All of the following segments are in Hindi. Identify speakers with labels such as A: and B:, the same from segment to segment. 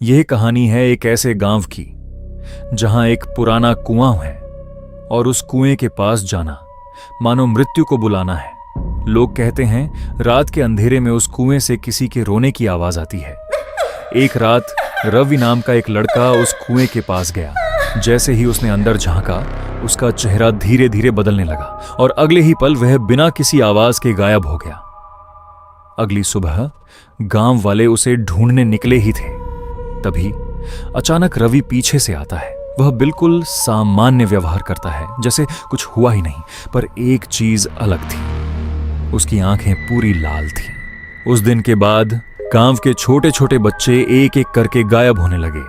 A: यह कहानी है एक ऐसे गांव की जहां एक पुराना कुआं है और उस कुएं के पास जाना मानो मृत्यु को बुलाना है। लोग कहते हैं रात के अंधेरे में उस कुएं से किसी के रोने की आवाज आती है। एक रात रवि नाम का एक लड़का उस कुएं के पास गया। जैसे ही उसने अंदर झांका, उसका चेहरा धीरे धीरे बदलने लगा और अगले ही पल वह बिना किसी आवाज के गायब हो गया। अगली सुबह गांव वाले उसे ढूंढने निकले ही थे। तभी अचानक रवि पीछे से आता है। वह बिल्कुल सामान्य व्यवहार करता है, जैसे कुछ हुआ ही नहीं। पर एक चीज अलग थी, उसकी आंखें पूरी लाल थीं। उस दिन के बाद गांव के छोटे छोटे बच्चे एक एक करके गायब होने लगे।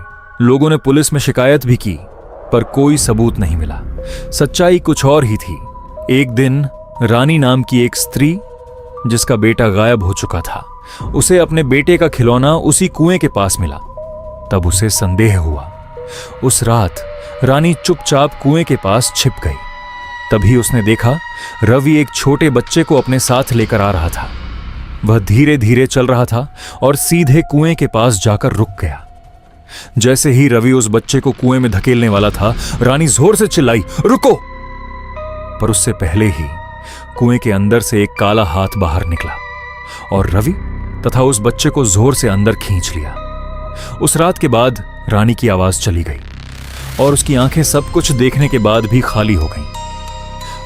A: लोगों ने पुलिस में शिकायत भी की, पर कोई सबूत नहीं मिला। सच्चाई कुछ और ही थी। एक दिन रानी नाम की एक स्त्री, जिसका बेटा गायब हो चुका था, उसे अपने बेटे का खिलौना उसी कुएं के पास मिला। तब उसे संदेह हुआ। उस रात रानी चुपचाप कुएं के पास छिप गई। तभी उसने देखा रवि एक छोटे बच्चे को अपने साथ लेकर आ रहा था। वह धीरे धीरे चल रहा था और सीधे कुएं के पास जाकर रुक गया। जैसे ही रवि उस बच्चे को कुएं में धकेलने वाला था, रानी जोर से चिल्लाई, रुको! पर उससे पहले ही कुएं के अंदर से एक काला हाथ बाहर निकला और रवि तथा उस बच्चे को जोर से अंदर खींच लिया। उस रात के बाद रानी की आवाज चली गई और उसकी आंखें सब कुछ देखने के बाद भी खाली हो गईं।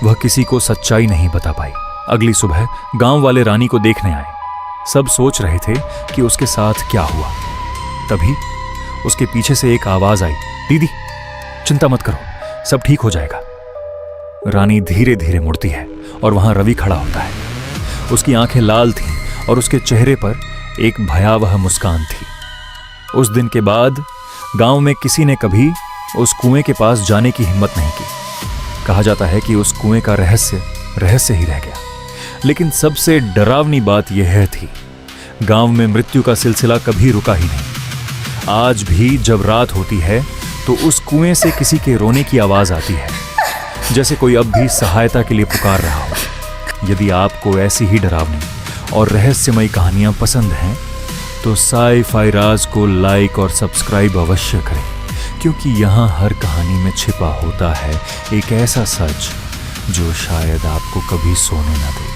A: वह किसी को सच्चाई नहीं बता पाई। अगली सुबह गांव वाले रानी को देखने आए। सब सोच रहे थे कि उसके साथ क्या हुआ। तभी उसके पीछे से एक आवाज आई, दीदी चिंता मत करो, सब ठीक हो जाएगा। रानी धीरे धीरे मुड़ती है और वहां रवि खड़ा होता है। उसकी आंखें लाल थीं और उसके चेहरे पर एक भयावह मुस्कान थी। उस दिन के बाद गांव में किसी ने कभी उस कुएं के पास जाने की हिम्मत नहीं की। कहा जाता है कि उस कुएं का रहस्य ही रह गया। लेकिन सबसे डरावनी बात यह थी, गांव में मृत्यु का सिलसिला कभी रुका ही नहीं। आज भी जब रात होती है तो उस कुएं से किसी के रोने की आवाज आती है, जैसे कोई अब भी सहायता के लिए पुकार रहा हो। यदि आपको ऐसी ही डरावनी और रहस्यमयी कहानियां पसंद हैं तो साई-फाई राज को लाइक और सब्सक्राइब अवश्य करें, क्योंकि यहाँ हर कहानी में छिपा होता है एक ऐसा सच जो शायद आपको कभी सोने न दे।